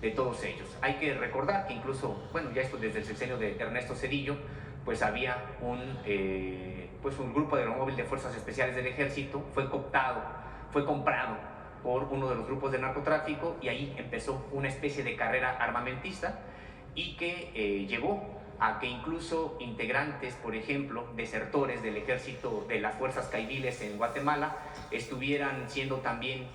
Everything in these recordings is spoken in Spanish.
de todos ellos. Hay que recordar que incluso, bueno, ya esto desde el sexenio de Ernesto Zedillo, pues había un grupo de aeromóvil de Fuerzas Especiales del Ejército, fue cooptado, fue comprado por uno de los grupos de narcotráfico y ahí empezó una especie de carrera armamentista y que llevó a que incluso integrantes, por ejemplo, desertores del ejército de las fuerzas caiviles en Guatemala, estuvieran siendo también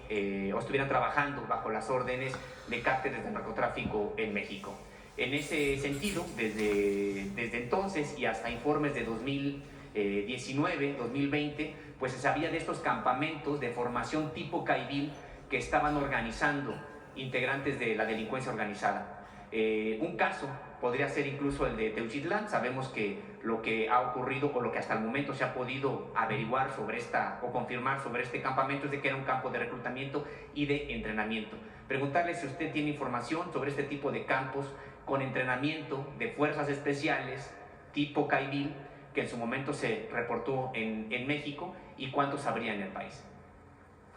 o estuvieran trabajando bajo las órdenes de cárteles de narcotráfico en México. En ese sentido, desde entonces y hasta informes de 2019, 2020, pues se sabía de estos campamentos de formación tipo caivil que estaban organizando integrantes de la delincuencia organizada. Un caso podría ser incluso el de Teuchitlán. Sabemos que lo que ha ocurrido o lo que hasta el momento se ha podido averiguar sobre o confirmar sobre este campamento es de que era un campo de reclutamiento y de entrenamiento. Preguntarle si usted tiene información sobre este tipo de campos con entrenamiento de fuerzas especiales tipo caivil que en su momento se reportó en México y cuántos habría en el país.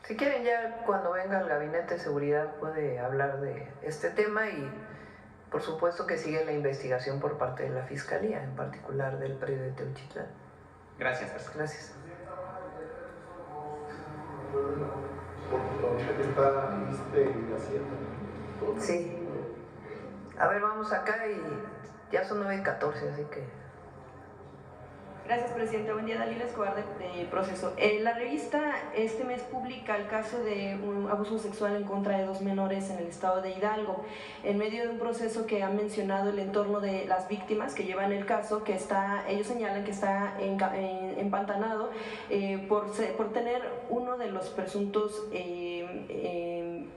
Si quieren, ya cuando venga el Gabinete de Seguridad puede hablar de este tema y por supuesto que sigue la investigación por parte de la Fiscalía, en particular del predio de Teuchitlán. Gracias, César. Gracias. Sí. A ver, vamos acá y ya son 9:14, así que... Gracias, presidente. Buen día, Dalila Escobar de Proceso. La revista este mes publica el caso de un abuso sexual en contra de 2 menores en el estado de Hidalgo, en medio de un proceso que han mencionado el entorno de las víctimas que llevan el caso, que ellos señalan que está empantanado por tener uno de los presuntos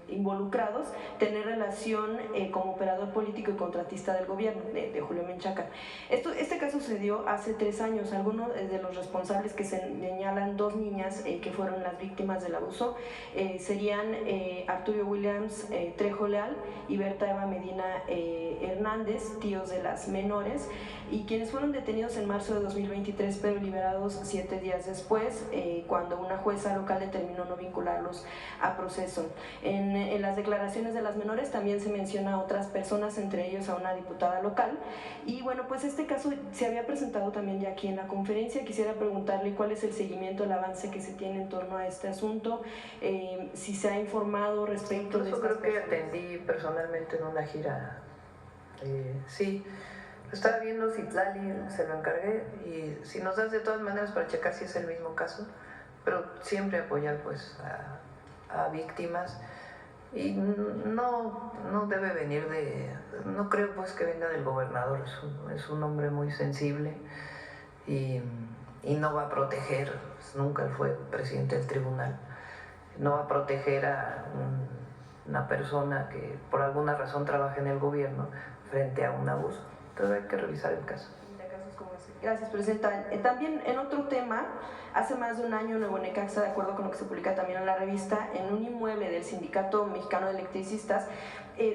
involucrados, tener relación como operador político y contratista del gobierno, de Julio Menchaca. Este caso sucedió hace 3 años. Algunos de los responsables que se señalan 2 niñas que fueron las víctimas del abuso serían Arturo Williams Trejo Leal y Berta Eva Medina Hernández, tíos de las menores, y quienes fueron detenidos en marzo de 2023 pero liberados 7 días después, cuando una jueza local determinó no vincularlos a proceso. En las declaraciones de las menores también se menciona a otras personas, entre ellos a una diputada local, y bueno, pues este caso se había presentado también ya aquí en la conferencia. Quisiera preguntarle cuál es el seguimiento, el avance que se tiene en torno a este asunto, si se ha informado respecto de estas creo que personas. atendí personalmente en una gira, sí, estaba viendo Citlali, se lo encargué, y si nos das de todas maneras para checar si es el mismo caso, pero siempre apoyar pues a víctimas, y no debe venir no creo pues que venga del gobernador, es un hombre muy sensible y no va a proteger, pues, nunca él fue presidente del tribunal, no va a proteger a una persona que por alguna razón trabaja en el gobierno frente a un abuso. Entonces hay que revisar el caso. Gracias, presidenta. También en otro tema, hace más de un año Nuevo Necaxa, de acuerdo con lo que se publica también en la revista, en un inmueble del Sindicato Mexicano de Electricistas,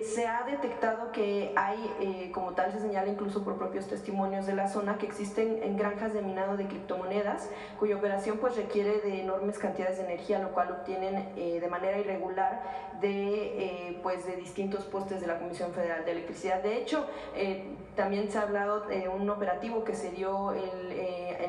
se ha detectado que hay, como tal se señala incluso por propios testimonios de la zona, que existen granjas de minado de criptomonedas, cuya operación pues requiere de enormes cantidades de energía, lo cual obtienen de manera irregular de distintos postes de la Comisión Federal de Electricidad. De hecho, también se ha hablado de un operativo que se dio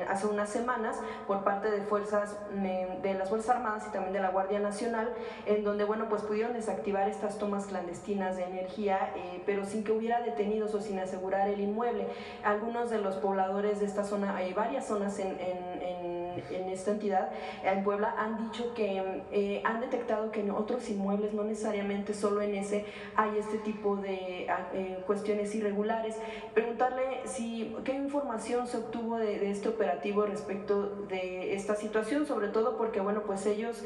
hace unas semanas por parte de las Fuerzas Armadas y también de la Guardia Nacional, en donde pues pudieron desactivar estas tomas clandestinas de energía, pero sin que hubiera detenidos o sin asegurar el inmueble. Algunos de los pobladores de esta zona, hay varias zonas en esta entidad, en Puebla, han dicho que han detectado que en otros inmuebles, no necesariamente solo en ese, hay este tipo de cuestiones irregulares. Preguntarle qué información se obtuvo de este operativo respecto de esta situación, sobre todo porque pues ellos,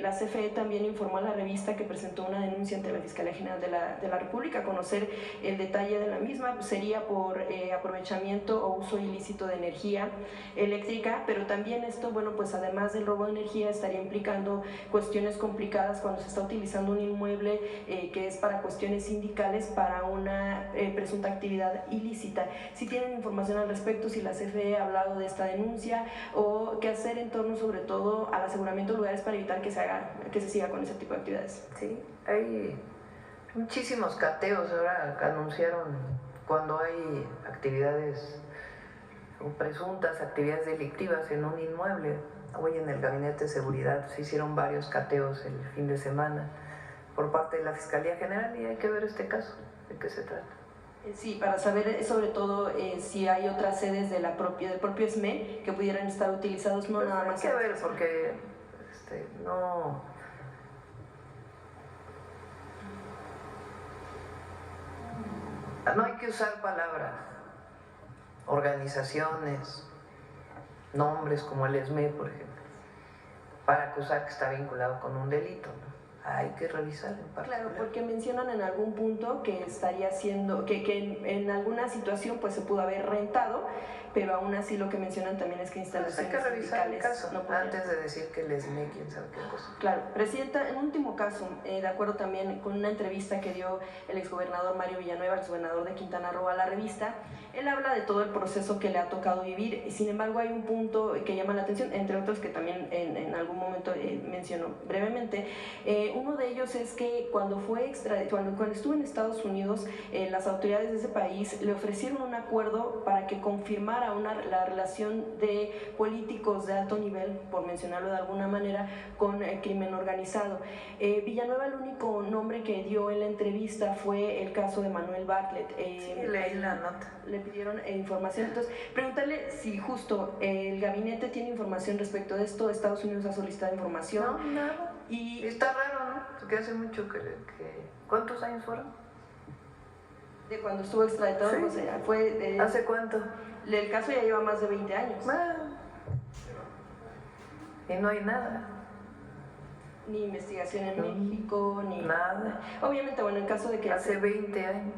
la CFE también informó a la revista que presentó una denuncia ante la Fiscalía General de la República. Conocer el detalle de la misma, pues sería por aprovechamiento o uso ilícito de energía eléctrica, pero también esto, pues además del robo de energía, estaría implicando cuestiones complicadas cuando se está utilizando un inmueble que es para cuestiones sindicales, para una presunta actividad ilícita. Si tienen información al respecto, si la CFE ha hablado de esta denuncia o qué hacer en torno sobre todo al aseguramiento de lugares para evitar que se siga con ese tipo de actividades. Sí, Muchísimos cateos ahora anunciaron cuando hay actividades o presuntas actividades delictivas en un inmueble. Hoy en el Gabinete de Seguridad se hicieron varios cateos el fin de semana por parte de la Fiscalía General y hay que ver este caso, de qué se trata. Sí, para saber sobre todo si hay otras sedes del propio SME que pudieran estar utilizados, no Pues nada más. Hay que ver porque no hay que usar palabras, organizaciones, nombres como el SME, por ejemplo, para acusar que está vinculado con un delito, ¿no? Hay que revisar en particular. Claro, porque mencionan en algún punto que estaría siendo, que en alguna situación pues se pudo haber rentado, pero aún así lo que mencionan también es que instalaciones Pues hay que revisar el caso no antes de decir que el SME quién sabe qué cosa. Claro, Presidenta, en último caso, de acuerdo también con una entrevista que dio el exgobernador Mario Villanueva, exgobernador de Quintana Roo, a la revista, él habla de todo el proceso que le ha tocado vivir. Sin embargo, hay un punto que llama la atención, entre otros que también en algún momento mencionó brevemente. Uno de ellos es que cuando estuvo en Estados Unidos, las autoridades de ese país le ofrecieron un acuerdo para que confirmara la relación de políticos de alto nivel, por mencionarlo de alguna manera, con el crimen organizado. Villanueva, el único nombre que dio en la entrevista fue el caso de Manuel Bartlett. Sí, leí la nota. Le pidieron información. Entonces, preguntarle si justo el gabinete tiene información respecto de esto. Estados Unidos ha solicitado información. No, nada. Y está raro, ¿no? Porque hace mucho que ¿cuántos años fueron? De cuando estuvo extraditado, sí. Pues fue... ¿Hace cuánto? El caso ya lleva más de 20 años. Y no hay nada. Ni investigación en México, ni... Nada. Obviamente, bueno, en caso de que... Hace 20 años.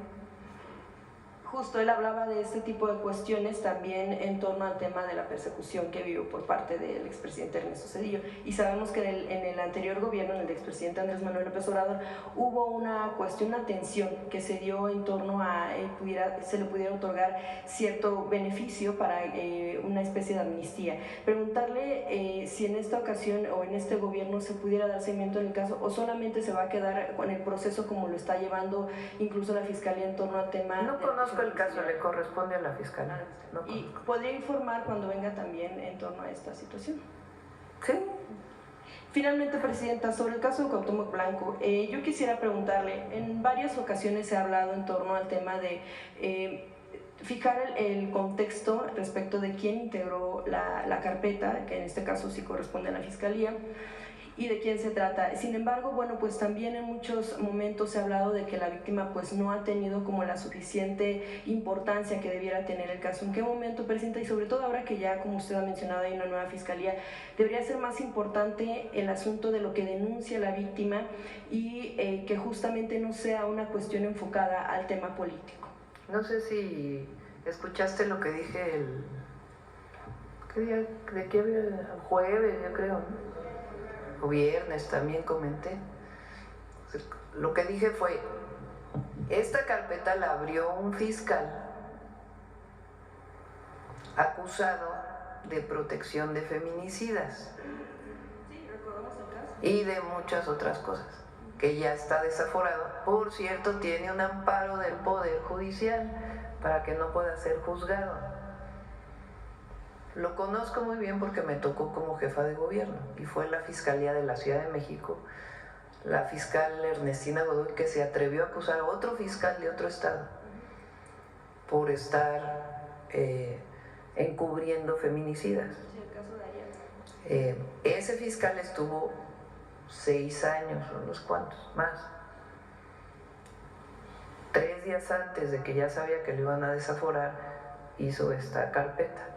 Justo él hablaba de este tipo de cuestiones también en torno al tema de la persecución que vivió por parte del expresidente Ernesto Zedillo. Y sabemos que en el anterior gobierno, en el expresidente Andrés Manuel López Obrador, hubo una tensión que se dio en torno a se le pudiera otorgar cierto beneficio para una especie de amnistía. Preguntarle si en esta ocasión o en este gobierno se pudiera dar seguimiento en el caso o solamente se va a quedar con el proceso como lo está llevando incluso la Fiscalía en torno al tema. No conozco el caso, le corresponde a la Fiscalía. No y podría informar cuando venga también en torno a esta situación. Sí. Finalmente, Presidenta, sobre el caso de Cuauhtémoc Blanco, yo quisiera preguntarle, en varias ocasiones se ha hablado en torno al tema de fijar el contexto respecto de quién integró la carpeta, que en este caso sí corresponde a la Fiscalía, y de quién se trata. Sin embargo, bueno, pues también en muchos momentos se ha hablado de que la víctima pues no ha tenido como la suficiente importancia que debiera tener el caso. ¿En qué momento, Presidenta? Y sobre todo ahora que ya, como usted ha mencionado, hay una nueva Fiscalía, debería ser más importante el asunto de lo que denuncia la víctima y que justamente no sea una cuestión enfocada al tema político. No sé si escuchaste lo que dije ¿qué día? ¿De qué había? El jueves, yo creo, ¿no? O viernes también comenté. Lo que dije fue, esta carpeta la abrió un fiscal acusado de protección de feminicidas y de muchas otras cosas, que ya está desaforado. Por cierto, tiene un amparo del Poder Judicial para que no pueda ser juzgado. Lo conozco muy bien porque me tocó como jefa de gobierno y fue en la Fiscalía de la Ciudad de México, la fiscal Ernestina Godoy, que se atrevió a acusar a otro fiscal de otro estado por estar encubriendo feminicidas. Sí, el caso de Ariadna. Ese fiscal estuvo 6 años, unos cuantos más. 3 días antes de que ya sabía que lo iban a desaforar, hizo esta carpeta.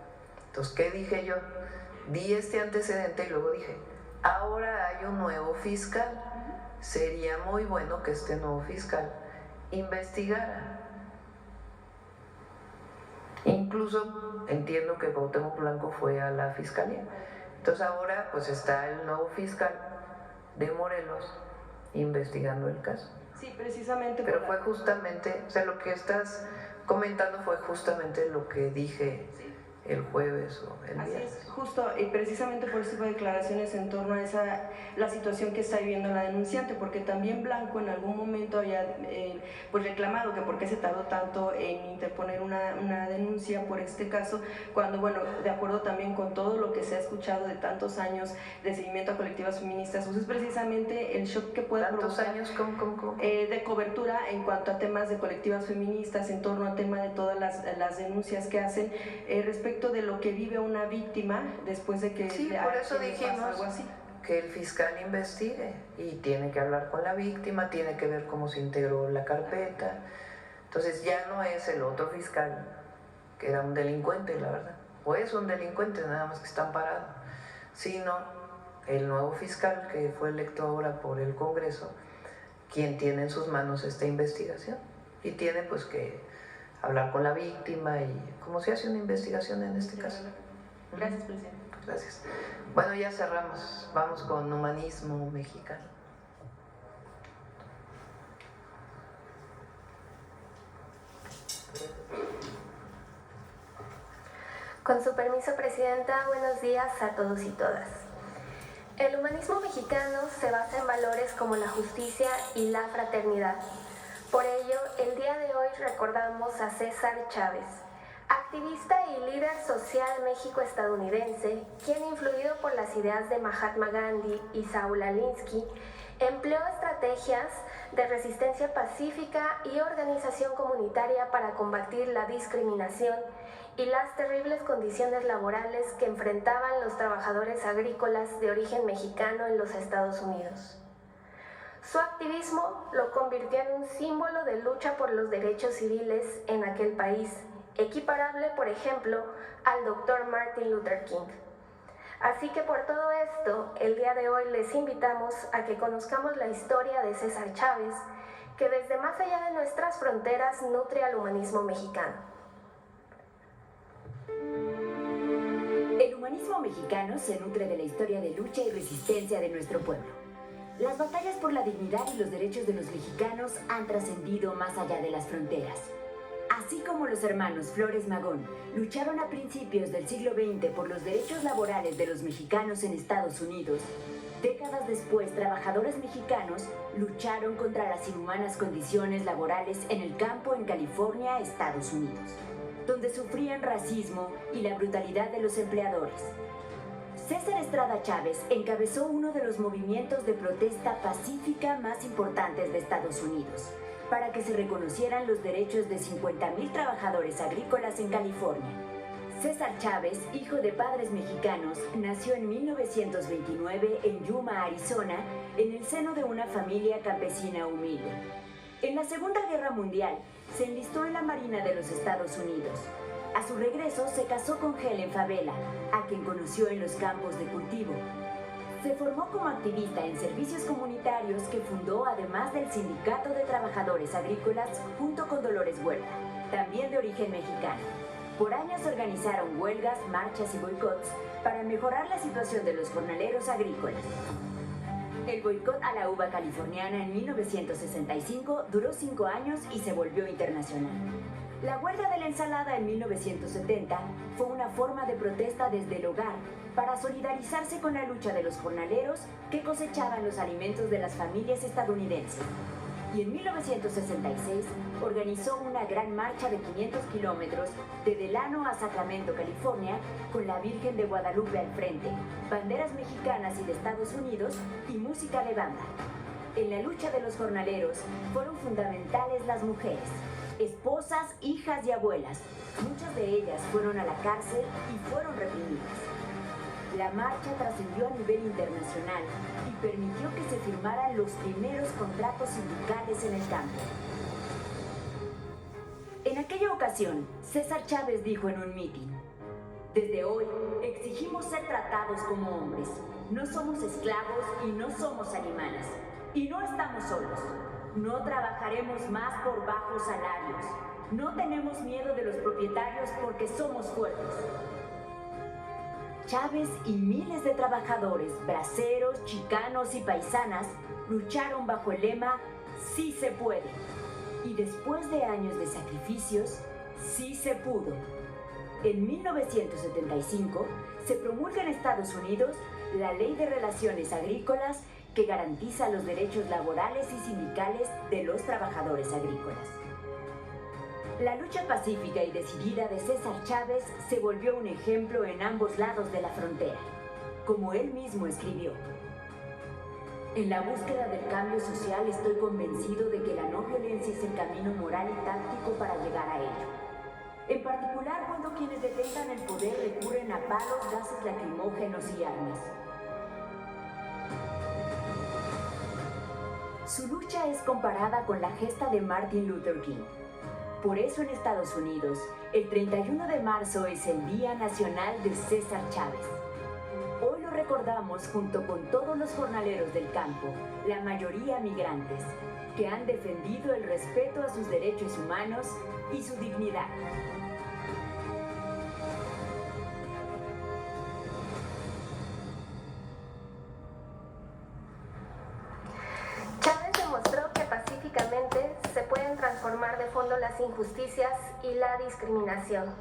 Entonces, ¿qué dije yo? Di este antecedente y luego dije, ahora hay un nuevo fiscal. Sería muy bueno que este nuevo fiscal investigara. Incluso entiendo que Cuauhtémoc Blanco fue a la Fiscalía. Entonces ahora pues está el nuevo fiscal de Morelos investigando el caso. Sí, precisamente. Pero fue justamente, o sea, lo que estás comentando fue justamente lo que dije. Sí. el jueves o el Así viernes. es, justo, y precisamente por ese tipo de declaraciones en torno a la situación que está viviendo la denunciante, porque también Blanco en algún momento había pues reclamado que por qué se tardó tanto en interponer una denuncia por este caso, cuando, bueno, de acuerdo también con todo lo que se ha escuchado de tantos años de seguimiento a colectivas feministas, pues es precisamente el shock que puede ¿Tantos provocar años? ¿Cómo? de cobertura en cuanto a temas de colectivas feministas, en torno al tema de todas las denuncias que hacen respecto de lo que vive una víctima después de que Sí, por eso dijimos algo así. que el fiscal investigue y tiene que hablar con la víctima, tiene que ver cómo se integró la carpeta. Entonces ya no es el otro fiscal, que era un delincuente, la verdad, o es un delincuente, nada más que está amparado, sino el nuevo fiscal que fue electo ahora por el Congreso, quien tiene en sus manos esta investigación y tiene pues que hablar con la víctima y cómo se hace una investigación en este caso. Gracias, presidente. Gracias. Bueno, ya cerramos. Vamos con Humanismo Mexicano. Con su permiso, Presidenta, buenos días a todos y todas. El humanismo mexicano se basa en valores como la justicia y la fraternidad. Por ello, el día de hoy recordamos a César Chávez, activista y líder social méxico-estadounidense, quien, influido por las ideas de Mahatma Gandhi y Saúl Alinsky, empleó estrategias de resistencia pacífica y organización comunitaria para combatir la discriminación y las terribles condiciones laborales que enfrentaban los trabajadores agrícolas de origen mexicano en los Estados Unidos. Su activismo lo convirtió en un símbolo de lucha por los derechos civiles en aquel país, equiparable, por ejemplo, al Dr. Martin Luther King. Así que por todo esto, el día de hoy les invitamos a que conozcamos la historia de César Chávez, que desde más allá de nuestras fronteras nutre al humanismo mexicano. El humanismo mexicano se nutre de la historia de lucha y resistencia de nuestro pueblo. Las batallas por la dignidad y los derechos de los mexicanos han trascendido más allá de las fronteras. Así como los hermanos Flores Magón lucharon a principios del siglo XX por los derechos laborales de los mexicanos en Estados Unidos, décadas después trabajadores mexicanos lucharon contra las inhumanas condiciones laborales en el campo en California, Estados Unidos, donde sufrían racismo y la brutalidad de los empleadores. César Estrada Chávez encabezó uno de los movimientos de protesta pacífica más importantes de Estados Unidos, para que se reconocieran los derechos de 50,000 trabajadores agrícolas en California. César Chávez, hijo de padres mexicanos, nació en 1929 en Yuma, Arizona, en el seno de una familia campesina humilde. En la Segunda Guerra Mundial, se enlistó en la Marina de los Estados Unidos. A su regreso, se casó con Helen Favela, a quien conoció en los campos de cultivo. Se formó como activista en servicios comunitarios que fundó además del Sindicato de Trabajadores Agrícolas junto con Dolores Huerta, también de origen mexicano. Por años organizaron huelgas, marchas y boicots para mejorar la situación de los jornaleros agrícolas. El boicot a la uva californiana en 1965 duró 5 años y se volvió internacional. La huelga de la ensalada en 1970 fue una forma de protesta desde el hogar para solidarizarse con la lucha de los jornaleros que cosechaban los alimentos de las familias estadounidenses. Y en 1966 organizó una gran marcha de 500 kilómetros de Delano a Sacramento, California, con la Virgen de Guadalupe al frente, banderas mexicanas y de Estados Unidos y música de banda. En la lucha de los jornaleros fueron fundamentales las mujeres, esposas, hijas y abuelas. Muchas de ellas fueron a la cárcel y fueron reprimidas. La marcha trascendió a nivel internacional y permitió que se firmaran los primeros contratos sindicales en el campo. En aquella ocasión, César Chávez dijo en un mitin: "Desde hoy exigimos ser tratados como hombres. No somos esclavos y no somos animales. Y no estamos solos. No trabajaremos más por bajos salarios. No tenemos miedo de los propietarios porque somos fuertes". Chávez y miles de trabajadores, braceros, chicanos y paisanas lucharon bajo el lema "Sí se puede". Y después de años de sacrificios, sí se pudo. En 1975 se promulga en Estados Unidos la Ley de Relaciones Agrícolas que garantiza los derechos laborales y sindicales de los trabajadores agrícolas. La lucha pacífica y decidida de César Chávez se volvió un ejemplo en ambos lados de la frontera, como él mismo escribió. En la búsqueda del cambio social estoy convencido de que la no violencia es el camino moral y táctico para llegar a ello. En particular cuando quienes detentan el poder recurren a palos, gases lacrimógenos y armas. Su lucha es comparada con la gesta de Martin Luther King. Por eso en Estados Unidos, el 31 de marzo es el Día Nacional de César Chávez. Hoy lo recordamos junto con todos los jornaleros del campo, la mayoría migrantes, que han defendido el respeto a sus derechos humanos y su dignidad. Chávez demostró que pacíficamente se pueden transformar de fondo las injusticias y la discriminación.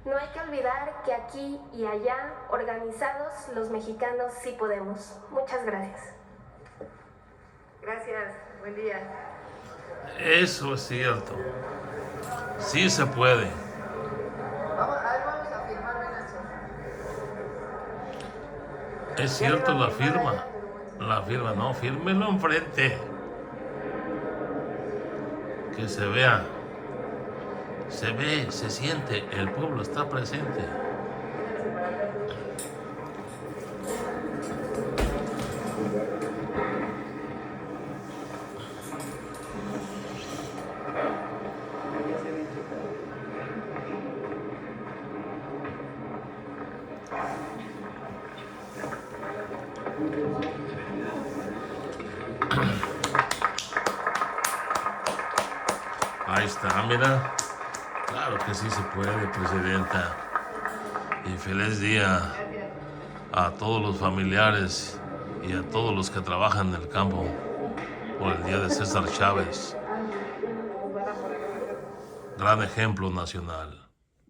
No hay que olvidar que aquí y allá, organizados, los mexicanos sí podemos. Muchas gracias. Gracias, buen día. Eso es cierto. Sí se puede. Vamos a firmar, Venancio. Es cierto la firma. La firma, no, fírmelo enfrente. Que se vea. Se ve, se siente, el pueblo está presente. Ahí está, mira. Claro que sí se puede, presidenta. Y feliz día a todos los familiares y a todos los que trabajan en el campo por el día de César Chávez. Gran ejemplo nacional.